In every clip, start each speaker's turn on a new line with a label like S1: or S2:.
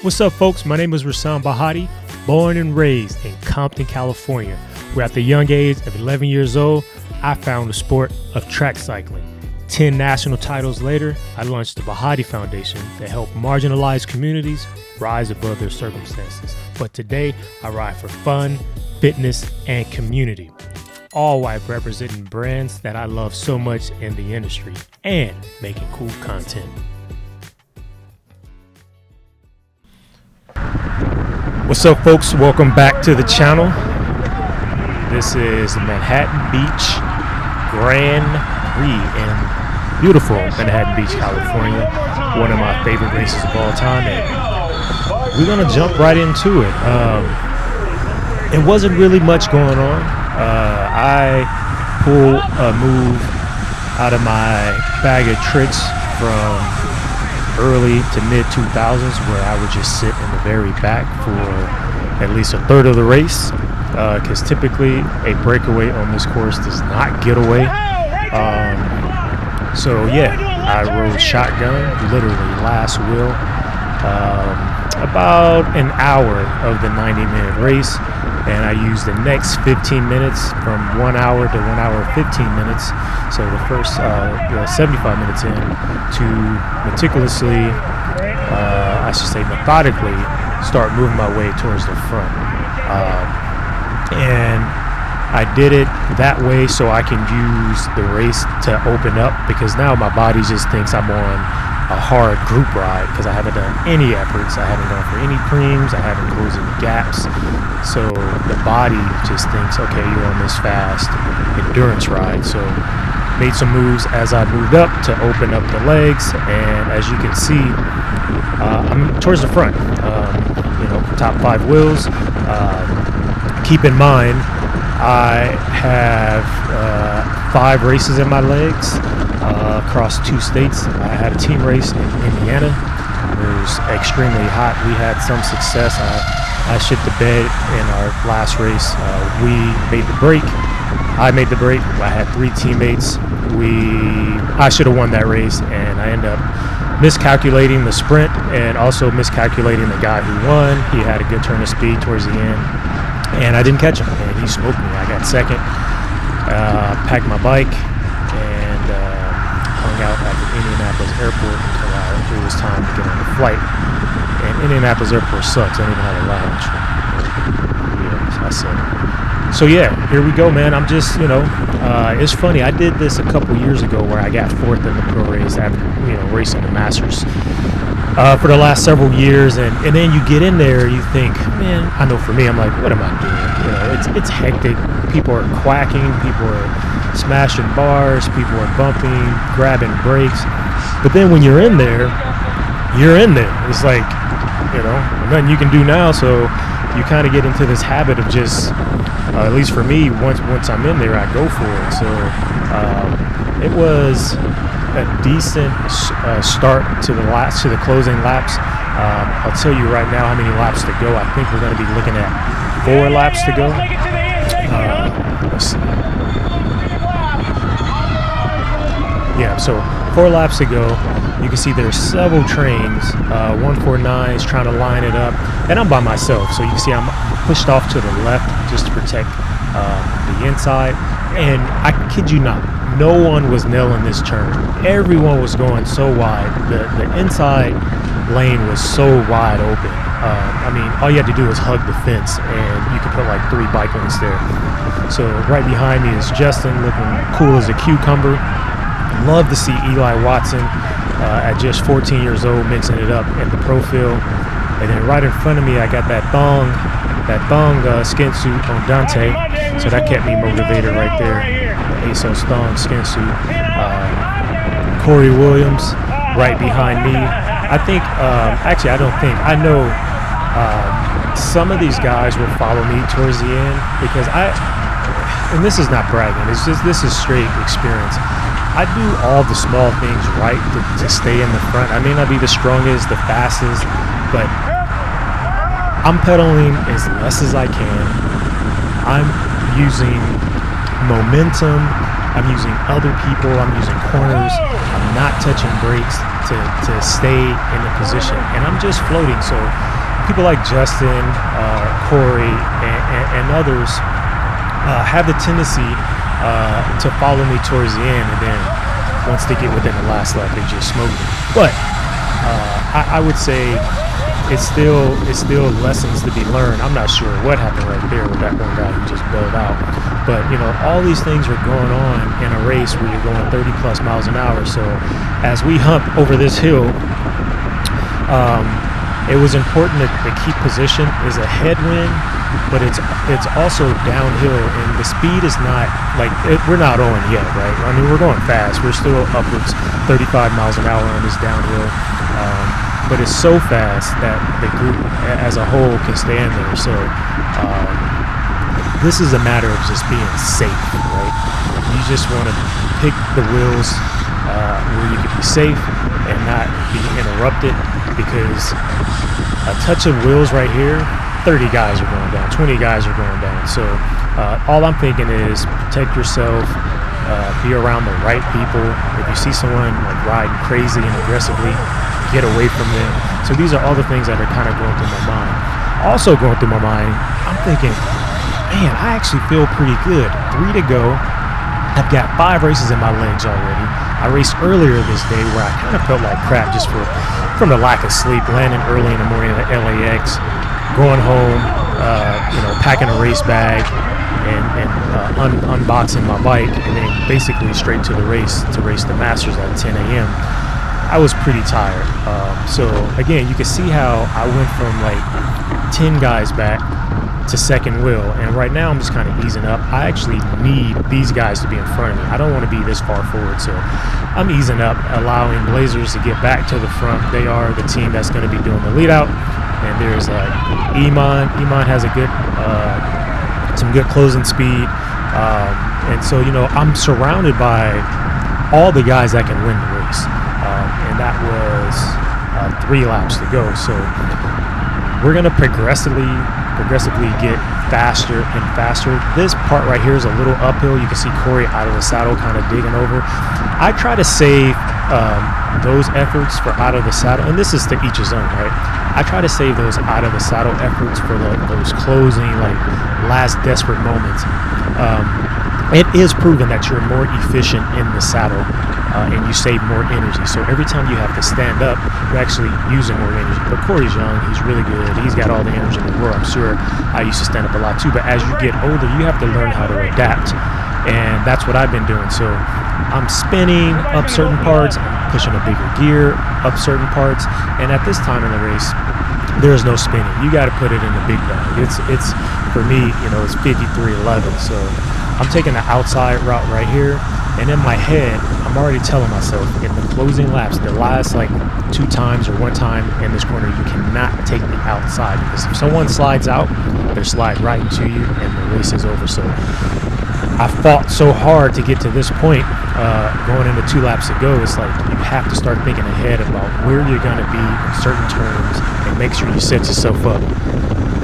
S1: What's up, folks? My name is Rasan Bahati, born and raised in Compton, California, where at the young age of 11 years old, I found the sport of track cycling. 10 national titles later, I launched the Bahati Foundation to help marginalized communities rise above their circumstances. But today, I ride for fun, fitness, and community, all while representing brands that I love so much in the industry and making cool content. What's up, folks? Welcome back to the channel. This is Manhattan Beach Grand Prix in beautiful Manhattan Beach, California. One of my favorite races of all time, and we're gonna jump right into it. It wasn't really much going on. I pulled a move out of my bag of tricks from early to mid 2000s, where I would just sit in the very back for at least a third of the race, because typically a breakaway on this course does not get away. So yeah, I rode shotgun, literally last wheel, about an hour of the 90-minute race, and I used the next 15 minutes from 1 hour to 1 hour 15 minutes, so the first 75 minutes in, to meticulously, I should say methodically, start moving my way towards the front. And I did it that way so I can use the race to open up, because now my body just thinks I'm on a hard group ride, because I haven't done any efforts. I haven't gone for any preems. I haven't closed any gaps. So the body just thinks, okay, you're on this fast endurance ride. So made some moves as I moved up to open up the legs, and as you can see, I'm towards the front. Top 5 wheels. Keep in mind, I have 5 races in my legs across 2 states. I had a team race in Indiana. It was extremely hot. We had some success. I shit the bed in our last race. We made the break. I made the break. I had 3 teammates. I should have won that race, and I ended up miscalculating the sprint and also miscalculating the guy who won. He had a good turn of speed towards the end, and I didn't catch him, and he smoked me. I got second. Packed my bike and hung out at the Indianapolis airport until it was time to get on the flight. And Indianapolis airport sucks. I don't even have a lounge. Yeah, I said. So yeah, here we go, man. I'm just, it's funny. I did this a couple years ago where I got 4th in the pro race after, racing the Masters for the last several years. And then you get in there, you think, man, I know for me, I'm like, what am I doing? It's hectic. People are quacking. People are smashing bars. People are bumping, grabbing brakes. But then when you're in there, you're in there. It's like, nothing you can do now. So you kind of get into this habit of just, at least for me, once I'm in there, I go for it. So it was a decent start to the closing laps. I'll tell you right now how many laps to go. I think we're going to be looking at 4 laps to go. Let's see. Yeah, so 4 laps to go. You can see there's several trains. 149 is trying to line it up, and I'm by myself. So you can see I'm pushed off to the left just to protect the inside. And I kid you not, no one was nailing this turn. Everyone was going so wide. The inside lane was so wide open. All you had to do was hug the fence, and you could put like 3 bike lanes there. So right behind me is Justin, looking cool as a cucumber. Love to see Eli Watson at just 14 years old mixing it up in the pro field. And then right in front of me, I got that thong skin suit on Dante. So that kept me motivated right there. The ASOS thong skin suit. Corey Williams right behind me. I think, I know some of these guys will follow me towards the end, because and this is not bragging, this is straight experience. I do all the small things right to stay in the front. I may not be the strongest, the fastest, but I'm pedaling as less as I can. I'm using momentum. I'm using other people. I'm using corners. I'm not touching brakes. to stay in the position, and I'm just floating. So people like Justin, Corey, and others have the tendency to follow me towards the end, and then once they get within the last lap, they just smoke me. But I would say it's still lessons to be learned. I'm not sure what happened right there with that one guy who just bailed out. But, you know, all these things are going on in a race where you're going 30 plus miles an hour. So as we hump over this hill, it was important to keep position. Is a headwind, but it's also downhill, and the speed is not like we're not on yet, right? I mean, we're going fast. We're still upwards 35 miles an hour on this downhill, but it's so fast that the group as a whole can stand there. So this is a matter of just being safe, right? You just want to pick the wheels where you can be safe and not be interrupted, because a touch of wheels right here, 30 guys are going down, 20 guys are going down. So all I'm thinking is protect yourself, be around the right people. If you see someone like riding crazy and aggressively, get away from them. So these are all the things that are kind of going through my mind. Also going through my mind, I'm thinking, man, I actually feel pretty good. 3 to go. I've got 5 races in my legs already. I raced earlier this day where I kind of felt like crap just from the lack of sleep, landing early in the morning at LAX, going home, packing a race bag and unboxing my bike, and then basically straight to the race to race the Masters at 10 a.m. I was pretty tired. So again, you can see how I went from like 10 guys back to second wheel, and right now I'm just kind of easing up. I actually need these guys to be in front of me. I don't want to be this far forward, so I'm easing up, allowing Blazers to get back to the front. They are the team that's going to be doing the lead out, and there's Iman. Iman has a good some good closing speed, and so I'm surrounded by all the guys that can win the race, and that was 3 laps to go. So we're going to progressively get faster and faster. This part right here is a little uphill. You can see Corey out of the saddle kind of digging over. I try to save those efforts for out of the saddle, and this is to each his own, right? I try to save those out of the saddle efforts for those closing, like last desperate moments. It is proven that you're more efficient in the saddle and you save more energy. So every time you have to stand up, you're actually using more energy. But Corey's young, he's really good. He's got all the energy in the world. I'm sure I used to stand up a lot too, but as you get older, you have to learn how to adapt. And that's what I've been doing. So I'm spinning up certain parts, I'm pushing a bigger gear up certain parts. And at this time in the race, there's no spinning. You got to put it in the big bag. It's for me, it's 53.11. So I'm taking the outside route right here, and in my head, I'm already telling myself in the closing laps, the last like 2 times or 1 time in this corner, you cannot take the outside, because if someone slides out, they slide right into you, and the race is over. So I fought so hard to get to this point, going into 2 laps to go. It's like you have to start thinking ahead about where you're going to be in certain turns, and make sure you set yourself up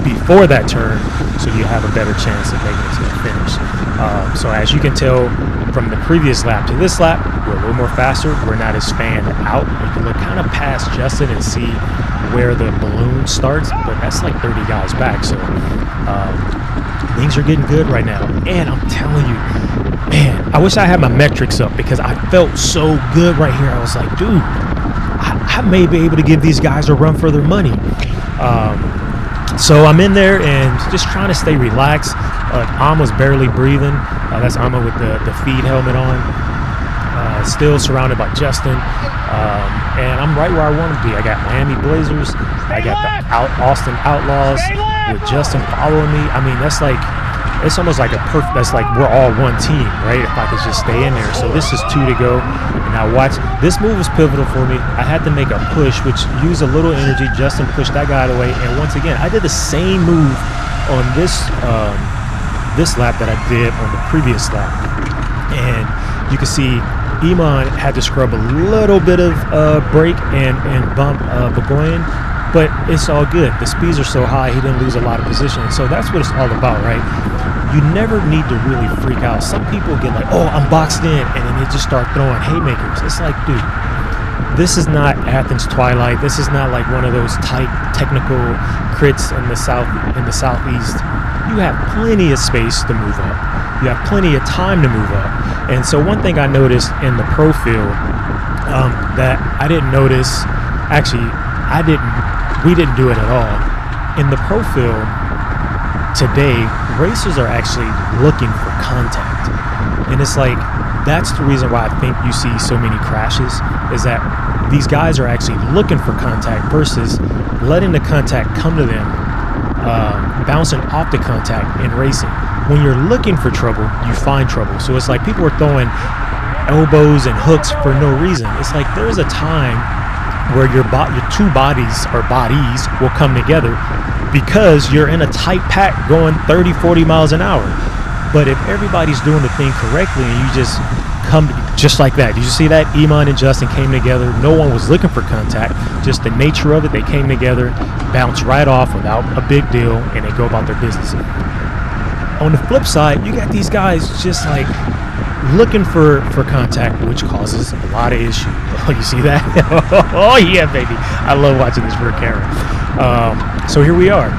S1: before that turn so you have a better chance of making it to the finish. So as you can tell from the previous lap to this lap, we're a little more faster. We're not as fanned out. You can look kind of past Justin and see where the balloon starts, but that's like 30 guys back. So things are getting good right now. And I'm telling you, man, I wish I had my metrics up, because I felt so good right here. I was like, dude, I may be able to give these guys a run for their money. So I'm in there and just trying to stay relaxed. Amma's barely breathing. That's Amma with the feed helmet on. Still surrounded by Justin. And I'm right where I want to be. I got Miami Blazers. I got the Austin Outlaws with Justin following me. I mean, it's almost like that's like we're all one team, right? If I could just stay in there. So this is 2 to go. And now watch, this move was pivotal for me. I had to make a push, which used a little energy. Justin pushed that guy away. And once again, I did the same move on this lap that I did on the previous lap. And you can see Iman had to scrub a little bit of brake and bump Begoyan, but it's all good. The speeds are so high, he didn't lose a lot of position. So that's what it's all about, right? You never need to really freak out. Some people get like, oh, I'm boxed in, and then they just start throwing haymakers. It's like, dude, this is not Athens Twilight. This is not like one of those tight technical crits in the southeast. You have plenty of space to move up. You have plenty of time to move up. And so one thing I noticed in the pro field that I didn't notice, actually, we didn't do it at all. In the pro field today, racers are actually looking for contact. And it's like, that's the reason why I think you see so many crashes, is that these guys are actually looking for contact versus letting the contact come to them, bouncing off the contact in racing. When you're looking for trouble, you find trouble. So it's like people are throwing elbows and hooks for no reason. It's like there's a time where your two bodies will come together because you're in a tight pack going 30, 40 miles an hour. But if everybody's doing the thing correctly and you just come just like that, did you see that? Iman and Justin came together. No one was looking for contact. Just the nature of it, they came together, bounced right off without a big deal, and they go about their business. On the flip side, you got these guys just like looking for contact, which causes a lot of issues. Oh, you see that? Oh, yeah, baby. I love watching this rear camera. So here we are.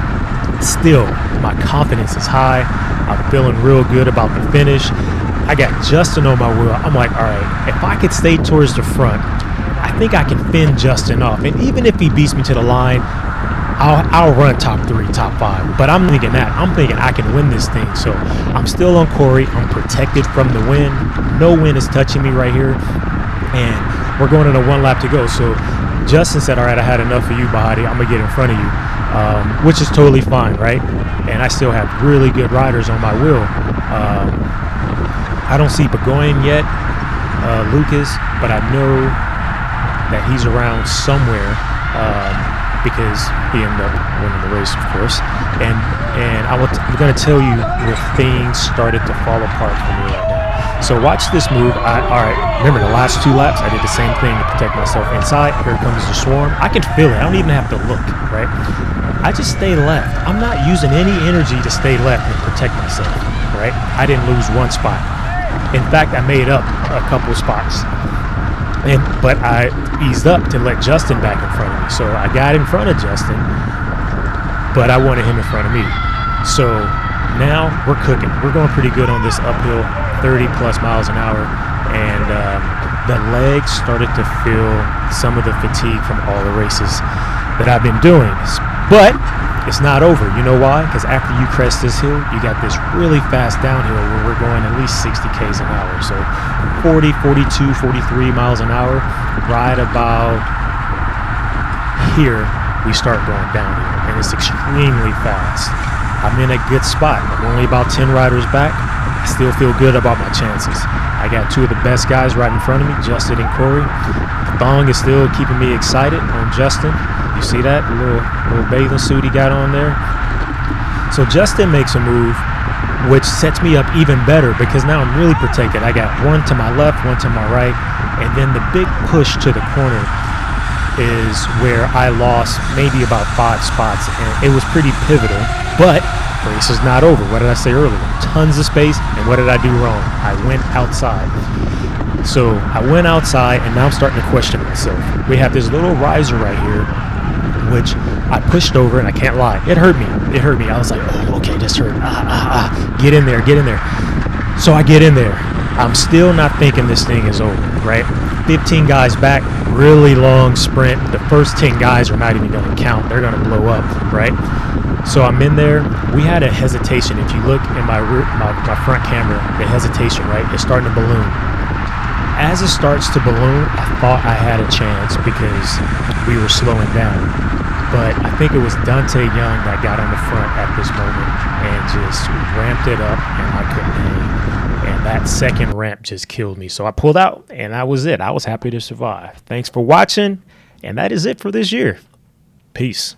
S1: Still, my confidence is high. I'm feeling real good about the finish. I got Justin on my wheel. I'm like, all right, if I could stay towards the front, I think I can fend Justin off. And even if he beats me to the line, I'll run top 3, top 5. But I'm thinking I can win this thing. So I'm still on Corey. I'm protected from the wind. No wind is touching me right here. And we're going in a 1 lap to go. So Justin said, all right, I had enough of you, Bahati. I'm going to get in front of you, which is totally fine, right? And I still have really good riders on my wheel. I don't see Burgoyne yet, Lucas, but I know that he's around somewhere because he ended up winning the race, of course. And I'm going to tell you where things started to fall apart for me right now. So watch this move. All right, remember the last 2 laps, I did the same thing to protect myself inside. Here comes the swarm. I can feel it. I don't even have to look, right? I just stay left. I'm not using any energy to stay left and protect myself, right? I didn't lose 1 spot. In fact, I made up a couple spots. But I eased up to let Justin back in front of me. So I got in front of Justin, but I wanted him in front of me. So now we're cooking. We're going pretty good on this uphill, 30 plus miles an hour. And the legs started to feel some of the fatigue from all the races that I've been doing. But it's not over. You know why? Because after you crest this hill, you got this really fast downhill where we're going at least 60 Ks an hour. So 40, 42, 43 miles an hour. Right about here, we start going downhill. And it's extremely fast. I'm in a good spot. I'm only about 10 riders back. I still feel good about my chances. I got 2 of the best guys right in front of me, Justin and Corey. The thong is still keeping me excited on Justin. You see that? The little bathing suit he got on there. So Justin makes a move, which sets me up even better because now I'm really protected. I got 1 to my left, 1 to my right. And then the big push to the corner is where I lost maybe about 5 spots. And it was pretty pivotal. But race is not over. What did I say earlier? Tons of space. And what did I do wrong? I went outside. So I went outside, and now I'm starting to question myself. We have this little riser right here, which I pushed over, and I can't lie. It hurt me. I was like, oh, okay, this hurt. Get in there. So I get in there. I'm still not thinking this thing is over, right? 15 guys back, really long sprint. The first 10 guys are not even going to count. They're going to blow up, right? So I'm in there. We had a hesitation. If you look in my front camera, the hesitation, right? It's starting to balloon. As it starts to balloon, I thought I had a chance because we were slowing down. But I think it was Dante Young that got on the front at this moment and just ramped it up, and I couldn't hang. And that second ramp just killed me. So I pulled out, and that was it. I was happy to survive. Thanks for watching, and that is it for this year. Peace.